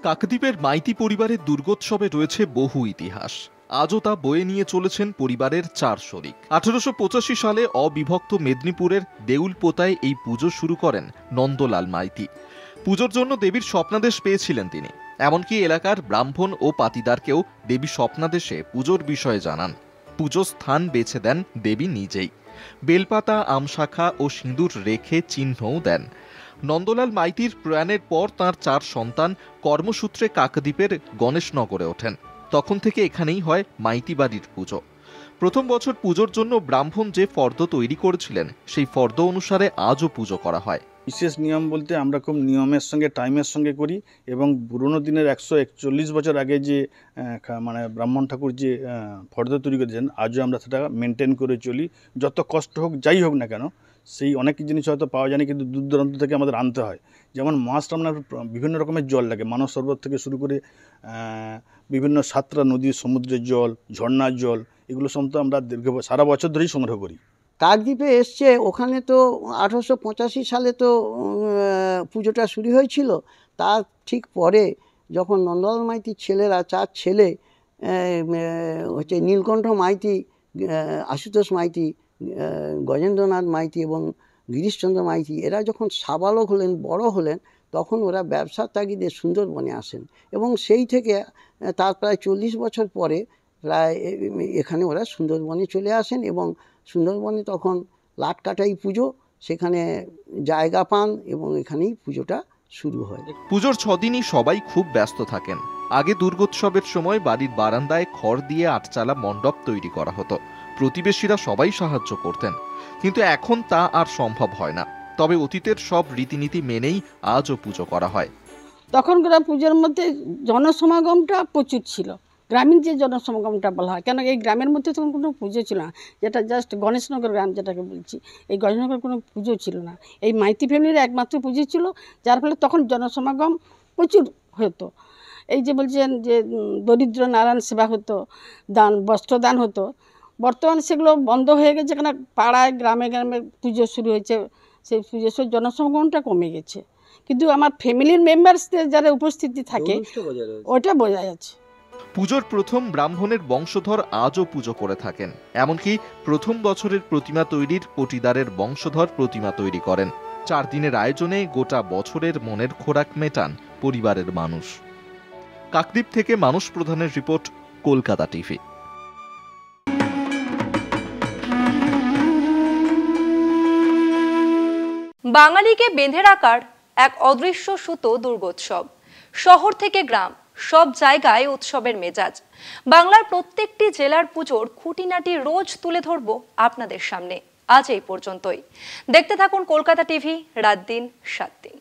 কাকদ্বীপের মাইতি পরিবারের দুর্গোৎসবে রয়েছে বহু ইতিহাস। আজও তা বয়ে নিয়ে চলেছেন পরিবারের 4 শরিক। 1885 সালে অবিভক্ত মেদিনীপুরের দেউলপোতায় এই পুজো শুরু করেন নন্দলাল মাইতি। পুজোর জন্য দেবীর স্বপ্নাদেশ পেয়েছিলেন তিনি। এমনকি এলাকার ব্রাহ্মণ ও পাতিদারকেও দেবী স্বপ্নাদেশে পুজোর বিষয়ে জানান। পুজো স্থান বেছে দেন দেবী নিজেই। বেলপাতা, আমশাখা ও সিঁদুর রেখে চিহ্নও দেন। নন্দলাল মাইতির প্রয়াণের পর তাঁর 4 সন্তান কর্মসূত্রে কাকদ্বীপের গণেশনগরে ওঠেন। তখন থেকে এখানেই হয় মাইতি বাড়ির পুজো। প্রথম বছর পুজোর জন্য ব্রাহ্মণ যে ফর্দ তৈরি করেছিলেন সেই ফর্দ অনুসারে আজও পুজো করা হয়। বিশেষ নিয়ম বলতে আমরা খুব নিয়মের সঙ্গে টাইমের সঙ্গে করি এবং পুরোনো দিনের 141 বছর আগে যে মানে ব্রাহ্মণ ঠাকুর যে ফর্দ তৈরি করেছেন আজও আমরা সেটা মেনটেন করে চলি। যত কষ্ট হোক যাই হোক না কেন, সেই অনেক জিনিস হয়তো পাওয়া যায়নি, কিন্তু দূর দূরান্ত থেকে আমাদের আনতে হয়। যেমন মাছ রান্নার বিভিন্ন রকমের জল লাগে, মানস সরোবর থেকে শুরু করে বিভিন্ন সাতটা নদীর সমুদ্রের জল, ঝর্ণার জল, এগুলো সমস্ত আমরা সারা বছর ধরেই সংগ্রহ করি। কাকদ্বীপে এসছে, ওখানে তো 1885 সালে তো পুজোটা শুরু হয়েছিল। তার ঠিক পরে যখন নন্দলাল মাইতির ছেলেরা 4 ছেলে হচ্ছে নীলকণ্ঠ মাইতি, আশুতোষ মাইতি, গজেন্দ্রনাথ মাইতি এবং গিরিশচন্দ্র মাইতি, এরা যখন সাবালক হলেন, বড় হলেন, তখন ওরা ব্যবসার তাগিদে সুন্দরবনে আসেন এবং সেই থেকে তার প্রায় 40 বছর পরে প্রায় এখানে ওরা সুন্দরবনে চলে আসেন এবং সুন্দরবনে তখন লাটকাটাই পুজো, সেখানে জায়গা পান এবং এখানেই পুজোটা শুরু হয়। পুজোর 6 দিনই সবাই খুব ব্যস্ত থাকেন। আগে দুর্গোৎসবের সময় বাড়ির বারান্দায় খড় দিয়ে 8চালা মণ্ডপ তৈরি করা হতো। প্রতিবেশীরা সবাই সাহায্য করতেন, কিন্তু এখন তা আর সম্ভব হয় না। তবে অতীতের সব রীতিনীতি মেনেই আজও পুজো করা হয়। তখনকার পুজোর মধ্যে জনসমাগমটা প্রচুর ছিল। গ্রামীণ যে জনসমাগমটা বলা হয়, কেন এই গ্রামের মধ্যে তখন কোনো পুজো ছিল না, যেটা জাস্ট গণেশনগর গ্রাম যেটাকে বলছি, এই গণেশনগর কোনো পুজো ছিল না। এই মাইতি ফ্যামিলির একমাত্র পুজো ছিল, যার ফলে তখন জনসমাগম প্রচুর হতো। এই যে বলছেন যে দরিদ্র নারায়ণ সেবা হতো, দান, বস্ত্রদান হতো। বর্তমানে সেগুলো বন্ধ হয়ে গেছে, কেন পাড়ায় গ্রামে গ্রামে পুজো শুরু হয়েছে, সেই পুজোর জনসমাগমটা কমে গেছে। কিন্তু আমার ফ্যামিলির মেম্বার্সদের যারা উপস্থিতি থাকে ওইটা বোঝা যাচ্ছে। পুজোর প্রথম ব্রাহ্মণের বংশধর আজও পুজো করে থাকেন। এমনকি প্রথম বছরের প্রতিমা তৈরির পটিদারের বংশধর প্রতিমা তৈরি করেন। 4 দিনের আয়োজনে গোটা বছরের মনের খোরাক মেটান পরিবারের মানুষ। কাকদ্বীপ থেকে মানস প্রধানের রিপোর্ট, কলকাতা টিভি। বাঙালিকে বেঁধে রাখার এক অদৃশ্য সুতো দুর্গোৎসব। শহর থেকে গ্রাম, সব জায়গায় উৎসবের মেজাজ। বাংলার প্রত্যেকটি জেলার পুজোর খুঁটিনাটি রোজ তুলে ধরব আপনাদের সামনে। আজ এই পর্যন্তই। দেখতে থাকুন কলকাতা টিভি, রাত দিন 7 দিন।